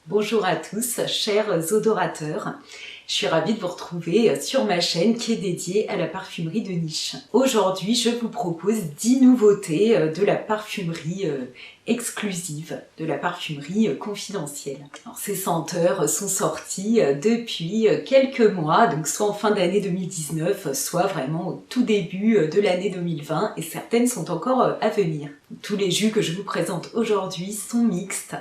Bonjour à tous, chers odorateurs. Je suis ravie de vous retrouver sur ma chaîne qui est dédiée à la parfumerie de niche. Aujourd'hui, je vous propose 10 nouveautés de la parfumerie exclusive, de la parfumerie confidentielle. Alors, ces senteurs sont sorties depuis quelques mois, donc soit en fin d'année 2019, soit vraiment au tout début de l'année 2020, et certaines sont encore à venir. Tous les jus que je vous présente aujourd'hui sont mixtes.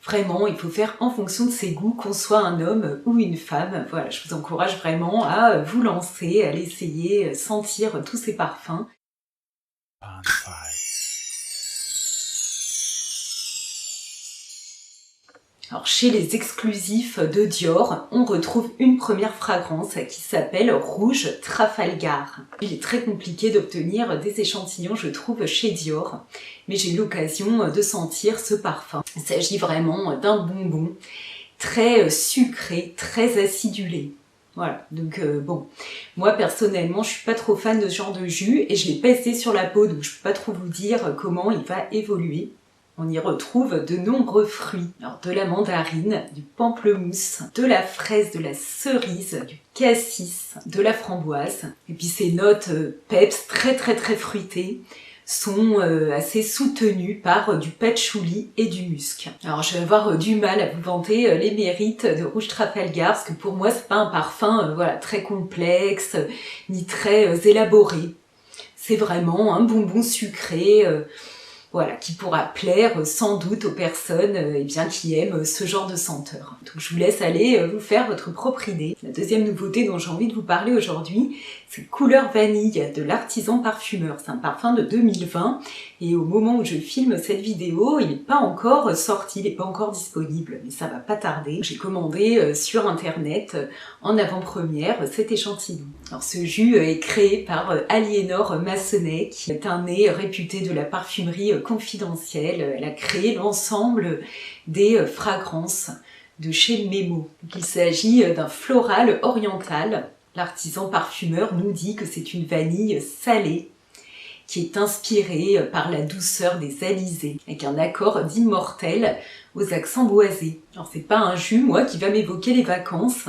Vraiment, il faut faire en fonction de ses goûts, qu'on soit un homme ou une femme. Voilà, je vous encourage vraiment à vous lancer, à l'essayer, sentir tous ces parfums. Alors, chez les exclusifs de Dior, on retrouve une première fragrance qui s'appelle Rouge Trafalgar. Il est très compliqué d'obtenir des échantillons, je trouve, chez Dior, mais j'ai eu l'occasion de sentir ce parfum. Il s'agit vraiment d'un bonbon très sucré, très acidulé. Voilà, donc bon, moi personnellement je suis pas trop fan de ce genre de jus et je l'ai pas essayé sur la peau, donc je peux pas trop vous dire comment il va évoluer. On y retrouve de nombreux fruits, alors de la mandarine, du pamplemousse, de la fraise, de la cerise, du cassis, de la framboise. Et puis ces notes peps très fruitées sont assez soutenues par du patchouli et du musc. Alors je vais avoir du mal à vous vanter les mérites de Rouge Trafalgar, parce que pour moi c'est pas un parfum voilà, très complexe, ni très élaboré. C'est vraiment un bonbon sucré, voilà, qui pourra plaire sans doute aux personnes qui aiment ce genre de senteur. Donc je vous laisse aller vous faire votre propre idée. La deuxième nouveauté dont j'ai envie de vous parler aujourd'hui, c'est Couleur Vanille de l'Artisan Parfumeur. C'est un parfum de 2020 et au moment où je filme cette vidéo, il n'est pas encore sorti, il n'est pas encore disponible, mais ça va pas tarder. J'ai commandé sur internet en avant-première cet échantillon. Alors ce jus est créé par Aliénor Massenet, qui est un nez réputé de la parfumerie confidentielle. Elle a créé l'ensemble des fragrances de chez Memo. Il s'agit d'un floral oriental. L'artisan parfumeur nous dit que c'est une vanille salée qui est inspirée par la douceur des alizés, avec un accord d'immortel aux accents boisés. Alors c'est pas un jus, moi, qui va m'évoquer les vacances,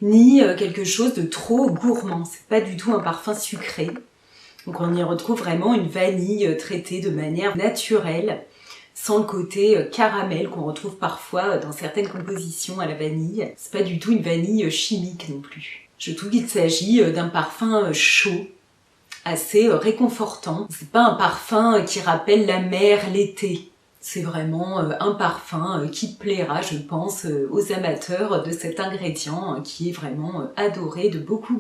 ni quelque chose de trop gourmand. C'est pas du tout un parfum sucré. Donc on y retrouve vraiment une vanille traitée de manière naturelle, sans le côté caramel qu'on retrouve parfois dans certaines compositions à la vanille. C'est pas du tout une vanille chimique non plus. Je trouve qu'il s'agit d'un parfum chaud, assez réconfortant. C'est pas un parfum qui rappelle la mer l'été. C'est vraiment un parfum qui plaira, je pense, aux amateurs de cet ingrédient qui est vraiment adoré de beaucoup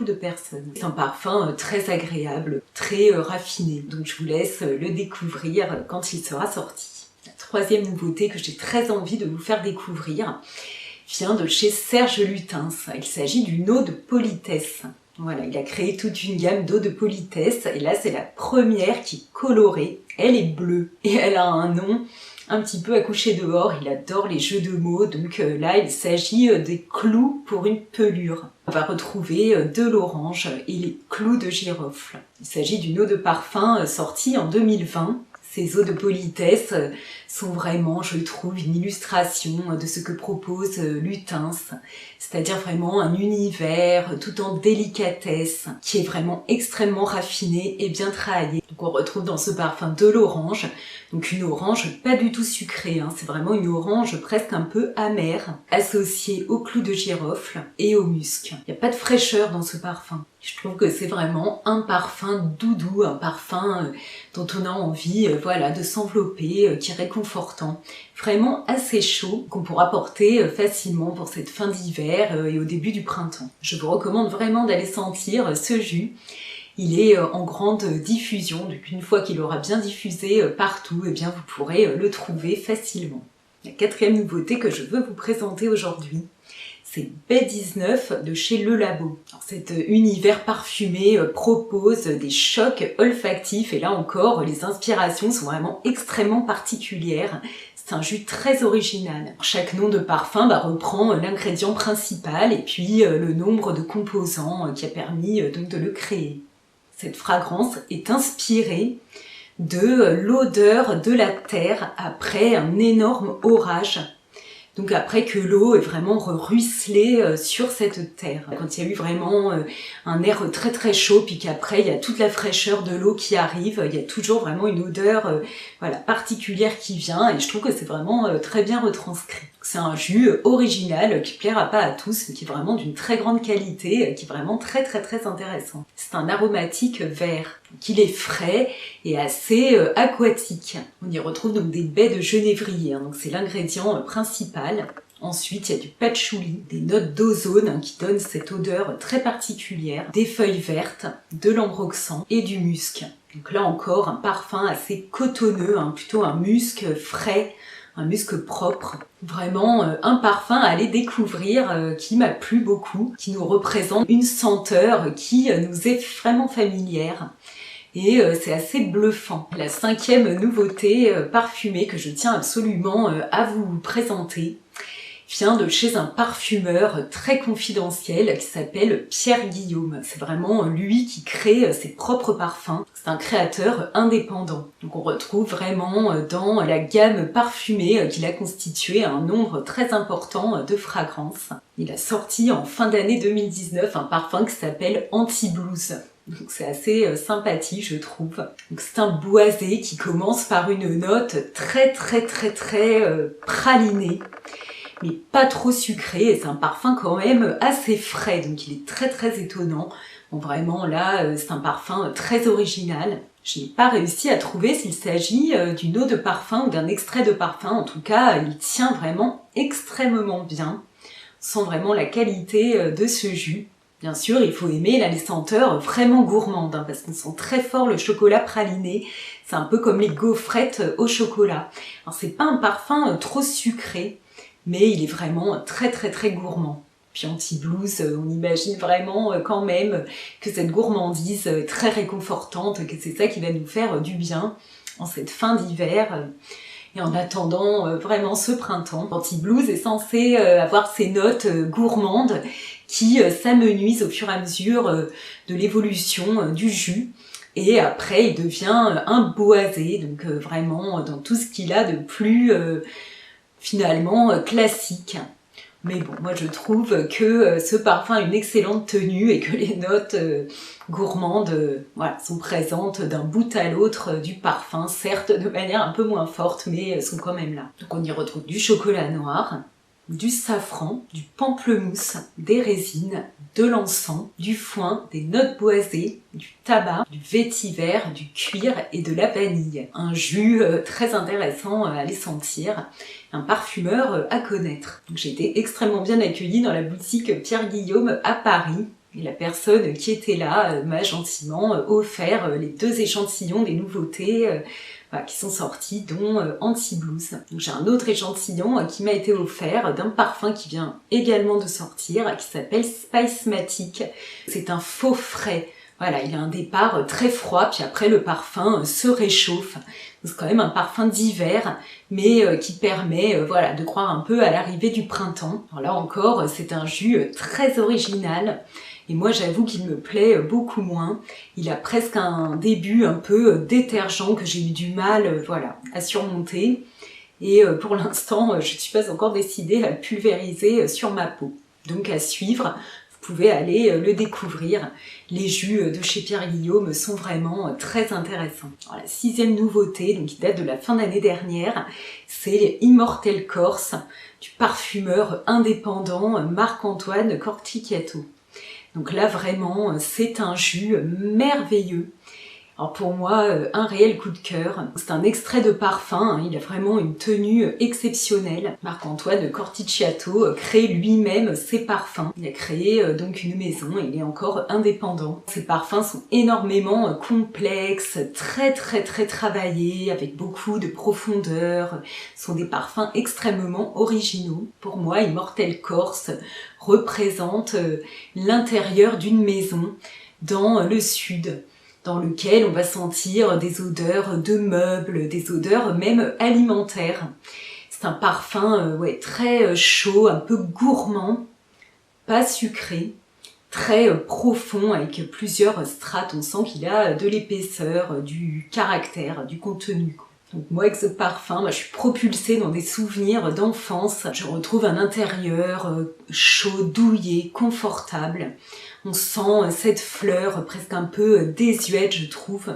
de personnes. C'est un parfum très agréable, très raffiné, donc je vous laisse le découvrir quand il sera sorti. La troisième nouveauté que j'ai très envie de vous faire découvrir vient de chez Serge Lutens. Il s'agit d'une eau de politesse. Voilà, il a créé toute une gamme d'eau de politesse et là c'est la première qui est colorée. Elle est bleue et elle a un nom un petit peu à coucher dehors. Il adore les jeux de mots, donc là il s'agit des clous pour une pelure. On va retrouver de l'orange et les clous de girofle. Il s'agit d'une eau de parfum sortie en 2020. Ces eaux de politesse sont vraiment, je trouve, une illustration de ce que propose Lutens, c'est-à-dire vraiment un univers tout en délicatesse, qui est vraiment extrêmement raffiné et bien travaillé. Donc on retrouve dans ce parfum de l'orange, donc une orange pas du tout sucrée, c'est vraiment une orange presque un peu amère, associée au clou de girofle et au musc. Il n'y a pas de fraîcheur dans ce parfum. Je trouve que c'est vraiment un parfum doudou, un parfum dont on a envie voilà, de s'envelopper, qui est réconfortant. Vraiment assez chaud, qu'on pourra porter facilement pour cette fin d'hiver et au début du printemps. Je vous recommande vraiment d'aller sentir ce jus. Il est en grande diffusion, donc une fois qu'il aura bien diffusé partout, eh bien vous pourrez le trouver facilement. La quatrième nouveauté que je veux vous présenter aujourd'hui, c'est B19 de chez Le Labo. Alors, cet univers parfumé propose des chocs olfactifs et là encore, les inspirations sont vraiment extrêmement particulières. C'est un jus très original. Chaque nom de parfum reprend l'ingrédient principal et puis le nombre de composants qui a permis donc de le créer. Cette fragrance est inspirée de l'odeur de la terre après un énorme orage Donc après que l'eau est vraiment ruisselée sur cette terre. Quand il y a eu vraiment un air très très chaud, puis qu'après il y a toute la fraîcheur de l'eau qui arrive, il y a toujours vraiment une odeur voilà, particulière qui vient, et je trouve que c'est vraiment très bien retranscrit. C'est un jus original qui plaira pas à tous, mais qui est vraiment d'une très grande qualité, qui est vraiment très très très intéressant. C'est un aromatique vert, qu'il est frais et assez aquatique. On y retrouve donc des baies de genévrier, donc c'est l'ingrédient principal. Ensuite, il y a du patchouli, des notes d'ozone qui donnent cette odeur très particulière, des feuilles vertes, de l'ambroxan et du musc. Donc là encore, un parfum assez cotonneux, plutôt un musc frais, un musc propre. Vraiment un parfum à aller découvrir qui m'a plu beaucoup, qui nous représente une senteur qui nous est vraiment familière. Et c'est assez bluffant. La 5e nouveauté parfumée que je tiens absolument à vous présenter vient de chez un parfumeur très confidentiel qui s'appelle Pierre Guillaume. C'est vraiment lui qui crée ses propres parfums. C'est un créateur indépendant. Donc on retrouve vraiment dans la gamme parfumée qu'il a constitué un nombre très important de fragrances. Il a sorti en fin d'année 2019 un parfum qui s'appelle Anti-Blues. Donc c'est assez sympathique, je trouve. Donc c'est un boisé qui commence par une note très pralinée, mais pas trop sucré, et c'est un parfum quand même assez frais, donc il est très étonnant. Bon, vraiment là, c'est un parfum très original. Je n'ai pas réussi à trouver s'il s'agit d'une eau de parfum ou d'un extrait de parfum. En tout cas, il tient vraiment extrêmement bien. On sent vraiment la qualité de ce jus. Bien sûr, il faut aimer les senteurs vraiment gourmandes, parce qu'elles sont très fortes, le chocolat praliné. C'est un peu comme les gaufrettes au chocolat. Alors c'est pas un parfum trop sucré, mais il est vraiment très gourmand. Puis Anti-Blues, on imagine vraiment quand même que cette gourmandise est très réconfortante, que c'est ça qui va nous faire du bien en cette fin d'hiver. Et en attendant vraiment ce printemps, Anti-Blues est censé avoir ces notes gourmandes qui s'amenuisent au fur et à mesure de l'évolution du jus. Et après, il devient un boisé, donc vraiment dans tout ce qu'il a de plus finalement classique. Mais bon, moi je trouve que ce parfum a une excellente tenue et que les notes gourmandes voilà, sont présentes d'un bout à l'autre du parfum, certes de manière un peu moins forte, mais sont quand même là. Donc on y retrouve du chocolat noir, du safran, du pamplemousse, des résines, de l'encens, du foin, des notes boisées, du tabac, du vétiver, du cuir et de la vanille. Un jus très intéressant à les sentir, un parfumeur à connaître. J'ai été extrêmement bien accueillie dans la boutique Pierre Guillaume à Paris. Et la personne qui était là m'a gentiment offert les 2 échantillons des nouveautés qui sont sortis, dont Anti-Blues. J'ai un autre échantillon qui m'a été offert d'un parfum qui vient également de sortir, qui s'appelle Spicematic. C'est un faux frais. Voilà, il a un départ très froid, puis après le parfum se réchauffe. C'est quand même un parfum d'hiver, mais qui permet voilà, de croire un peu à l'arrivée du printemps. Alors là encore, c'est un jus très original. Et moi, j'avoue qu'il me plaît beaucoup moins. Il a presque un début un peu détergent que j'ai eu du mal voilà, à surmonter. Et pour l'instant, je ne suis pas encore décidée à le pulvériser sur ma peau. Donc à suivre, vous pouvez aller le découvrir. Les jus de chez Pierre Guillaume sont vraiment très intéressants. Alors, la 6e nouveauté, donc qui date de la fin d'année dernière, c'est Immortel Corse du parfumeur indépendant Marc-Antoine Corticchiato. Donc là vraiment, c'est un jus merveilleux. Alors pour moi, un réel coup de cœur. C'est un extrait de parfum, il a vraiment une tenue exceptionnelle. Marc-Antoine Corticchiato crée lui-même ses parfums. Il a créé donc une maison et il est encore indépendant. Ses parfums sont énormément complexes, très travaillés, avec beaucoup de profondeur. Ce sont des parfums extrêmement originaux. Pour moi, Immortel Corse représente l'intérieur d'une maison dans le sud, dans lequel on va sentir des odeurs de meubles, des odeurs même alimentaires. C'est un parfum très chaud, un peu gourmand, pas sucré, très profond, avec plusieurs strates. On sent qu'il a de l'épaisseur, du caractère, du contenu. Donc moi avec ce parfum, je suis propulsée dans des souvenirs d'enfance. Je retrouve un intérieur chaud, douillet, confortable. On sent cette fleur presque un peu désuète, je trouve,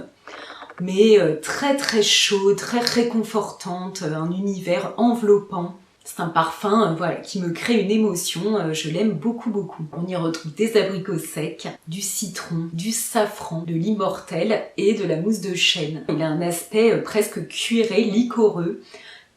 mais très très chaud, très réconfortante, un univers enveloppant. C'est un parfum voilà, qui me crée une émotion, je l'aime beaucoup beaucoup. On y retrouve des abricots secs, du citron, du safran, de l'immortel et de la mousse de chêne. Il a un aspect presque cuiré, liquoreux,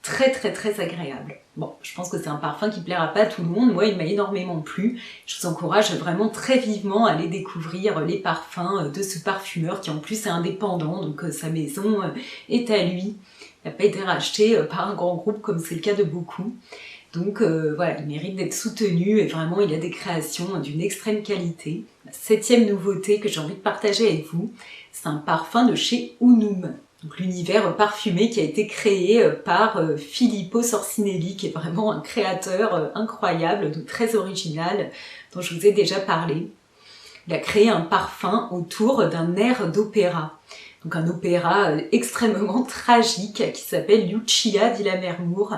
très très très agréable. Bon, je pense que c'est un parfum qui plaira pas à tout le monde, moi il m'a énormément plu. Je vous encourage vraiment très vivement à aller découvrir les parfums de ce parfumeur qui en plus est indépendant, donc sa maison est à lui. Il n'a pas été racheté par un grand groupe comme c'est le cas de beaucoup. Donc voilà, il mérite d'être soutenu et vraiment il a des créations d'une extrême qualité. La 7e nouveauté que j'ai envie de partager avec vous, c'est un parfum de chez Unum. Donc l'univers parfumé qui a été créé par Filippo Sorcinelli, qui est vraiment un créateur incroyable, donc très original, dont je vous ai déjà parlé. Il a créé un parfum autour d'un air d'opéra. Donc un opéra extrêmement tragique qui s'appelle Lucia di Lammermoor.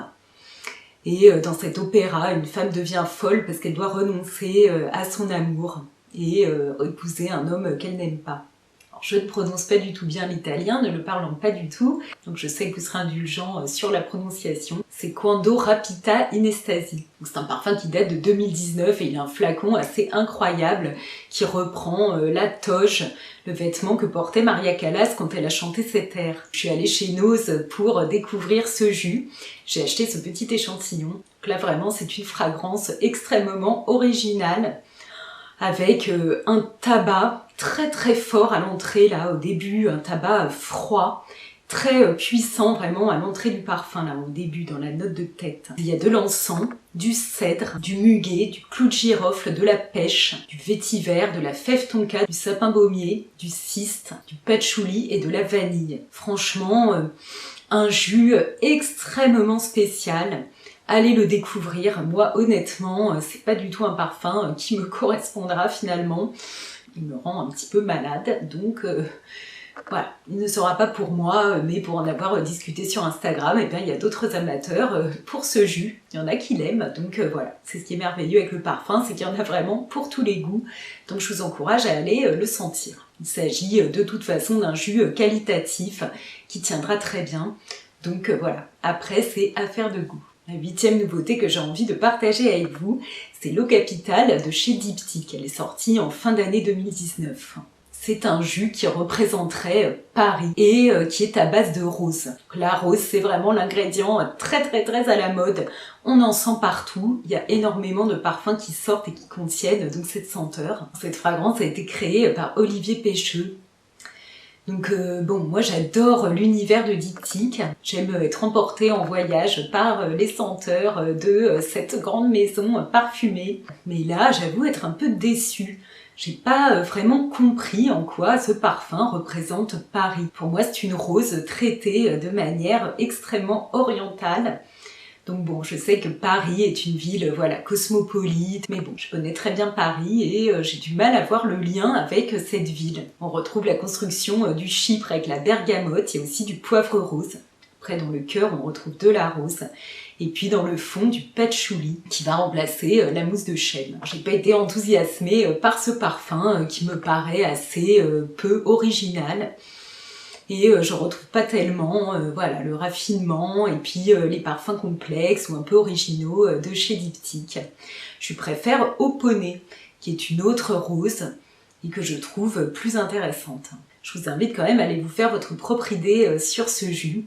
Et dans cet opéra, une femme devient folle parce qu'elle doit renoncer à son amour et épouser un homme qu'elle n'aime pas. Alors, je ne prononce pas du tout bien l'italien, ne le parlant pas du tout, donc je sais que vous serez indulgent sur la prononciation. C'est Quando Rapita in Estasi. C'est un parfum qui date de 2019 et il a un flacon assez incroyable qui reprend la toge, le vêtement que portait Maria Callas quand elle a chanté cet air. Je suis allée chez Nose pour découvrir ce jus. J'ai acheté ce petit échantillon. Donc là vraiment c'est une fragrance extrêmement originale avec un tabac très très fort à l'entrée là au début, un tabac froid, très puissant vraiment à l'entrée du parfum là au début dans la note de tête. Il y a de l'encens, du cèdre, du muguet, du clou de girofle, de la pêche, du vétiver, de la fève tonka, du sapin baumier, du ciste, du patchouli et de la vanille. Franchement, un jus extrêmement spécial. Allez le découvrir. Moi, honnêtement, c'est pas du tout un parfum qui me correspondra finalement. Il me rend un petit peu malade, donc voilà. Il ne sera pas pour moi, mais pour en avoir discuté sur Instagram, et bien il y a d'autres amateurs pour ce jus. Il y en a qui l'aiment, donc voilà. C'est ce qui est merveilleux avec le parfum, c'est qu'il y en a vraiment pour tous les goûts. Donc je vous encourage à aller le sentir. Il s'agit de toute façon d'un jus qualitatif qui tiendra très bien. Donc voilà. Après, c'est affaire de goût. La 8e nouveauté que j'ai envie de partager avec vous, c'est l'eau capitale de chez Diptyque. Elle est sortie en fin d'année 2019. C'est un jus qui représenterait Paris et qui est à base de rose. Donc la rose, c'est vraiment l'ingrédient très très très à la mode. On en sent partout. Il y a énormément de parfums qui sortent et qui contiennent donc cette senteur. Cette fragrance a été créée par Olivier Pêcheux. Donc bon, moi j'adore l'univers de Diptyque. J'aime être emportée en voyage par les senteurs de cette grande maison parfumée. Mais là, j'avoue être un peu déçue. J'ai pas vraiment compris en quoi ce parfum représente Paris. Pour moi, c'est une rose traitée de manière extrêmement orientale. Donc bon, je sais que Paris est une ville, voilà, cosmopolite, mais bon, je connais très bien Paris et j'ai du mal à voir le lien avec cette ville. On retrouve la construction du chypre avec la bergamote, il y a aussi du poivre rose. Après, dans le cœur, on retrouve de la rose. Et puis dans le fond, du patchouli qui va remplacer la mousse de chêne. J'ai pas été enthousiasmée par ce parfum qui me paraît assez peu original. Et je retrouve pas tellement voilà, le raffinement et puis les parfums complexes ou un peu originaux de chez Diptyque. Je préfère Au Poney, qui est une autre rose et que je trouve plus intéressante. Je vous invite quand même à aller vous faire votre propre idée sur ce jus.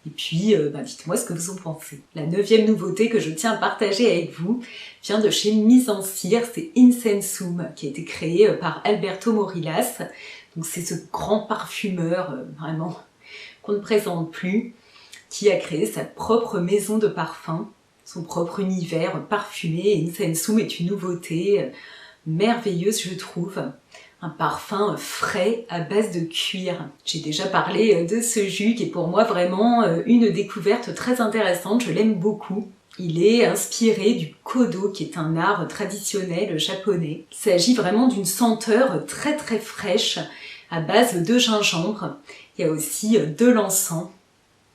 Et puis, dites-moi ce que vous en pensez. La 9e nouveauté que je tiens à partager avec vous vient de chez Mise en Cire, c'est Incensum, qui a été créé par Alberto Morillas. Donc c'est ce grand parfumeur, vraiment, qu'on ne présente plus, qui a créé sa propre maison de parfum, son propre univers parfumé. Incensum est une nouveauté merveilleuse, je trouve. Un parfum frais à base de cuir. J'ai déjà parlé de ce jus qui est pour moi vraiment une découverte très intéressante, je l'aime beaucoup. Il est inspiré du kodo, qui est un art traditionnel japonais. Il s'agit vraiment d'une senteur très très fraîche à base de gingembre. Il y a aussi de l'encens,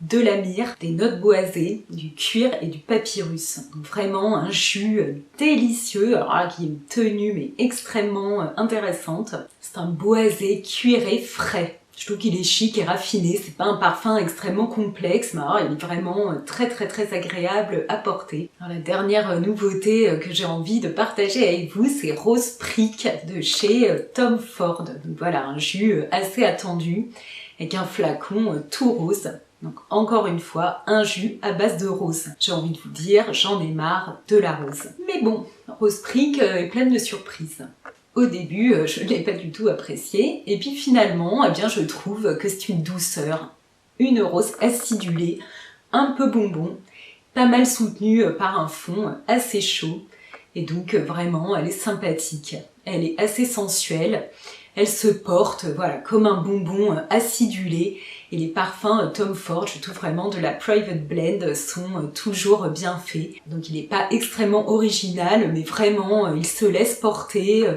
de la myrrhe, des notes boisées, du cuir et du papyrus. Donc vraiment un jus délicieux, alors là, qui a une tenue mais extrêmement intéressante. C'est un boisé cuiré frais. Je trouve qu'il est chic et raffiné, c'est pas un parfum extrêmement complexe, mais alors il est vraiment très agréable à porter. Alors, la dernière nouveauté que j'ai envie de partager avec vous, c'est Rose Prick de chez Tom Ford. Donc voilà, un jus assez attendu, avec un flacon tout rose. Donc encore une fois, un jus à base de rose. J'ai envie de vous dire, j'en ai marre de la rose. Mais bon, Rose Prick est pleine de surprises. Au début, je ne l'ai pas du tout apprécié, et puis finalement, eh bien, je trouve que c'est une douceur, une rose acidulée, un peu bonbon, pas mal soutenue par un fond assez chaud, et donc vraiment, elle est sympathique, elle est assez sensuelle, elle se porte voilà, comme un bonbon acidulé, et les parfums Tom Ford, je trouve vraiment de la Private Blend, sont toujours bien faits. Donc il n'est pas extrêmement original, mais vraiment il se laisse porter.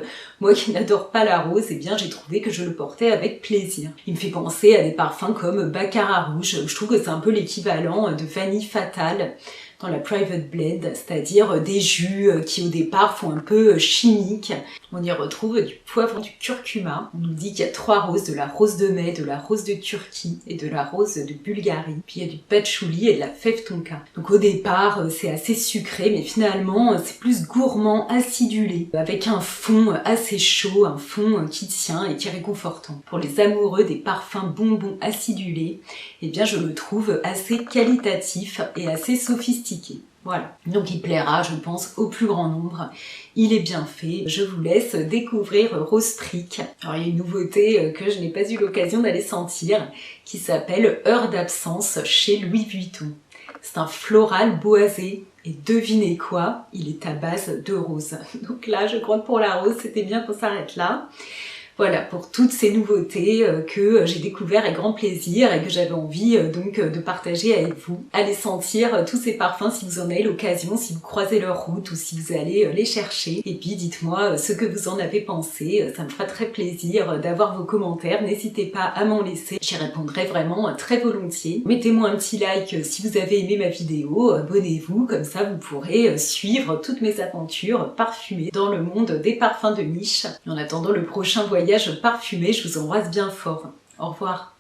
Moi qui n'adore pas la rose, eh bien j'ai trouvé que je le portais avec plaisir. Il me fait penser à des parfums comme Baccarat Rouge, je trouve que c'est un peu l'équivalent de Vanille Fatale dans la Private Blend, c'est-à-dire des jus qui au départ font un peu chimiques. On y retrouve du poivre, du curcuma. On nous dit qu'il y a 3 roses, de la rose de mai, de la rose de Turquie et de la rose de Bulgarie. Puis il y a du patchouli et de la fève tonka. Donc au départ, c'est assez sucré, mais finalement, c'est plus gourmand, acidulé, avec un fond assez chaud, un fond qui tient et qui est réconfortant. Pour les amoureux des parfums bonbons acidulés, eh bien je le trouve assez qualitatif et assez sophistiqué. Voilà, donc il plaira, je pense, au plus grand nombre. Il est bien fait. Je vous laisse découvrir Rose Prick. Alors il y a une nouveauté que je n'ai pas eu l'occasion d'aller sentir, qui s'appelle Heure d'absence chez Louis Vuitton. C'est un floral boisé, et devinez quoi, il est à base de rose. Donc là, je crois que pour la rose, c'était bien qu'on s'arrête là. Voilà, pour toutes ces nouveautés que j'ai découvert avec grand plaisir et que j'avais envie donc de partager avec vous. Allez sentir tous ces parfums si vous en avez l'occasion, si vous croisez leur route ou si vous allez les chercher. Et puis dites-moi ce que vous en avez pensé, ça me fera très plaisir d'avoir vos commentaires. N'hésitez pas à m'en laisser, j'y répondrai vraiment très volontiers. Mettez-moi un petit like si vous avez aimé ma vidéo, abonnez-vous, comme ça vous pourrez suivre toutes mes aventures parfumées dans le monde des parfums de niche. En attendant le prochain voyage parfumé, je vous embrasse bien fort. Au revoir.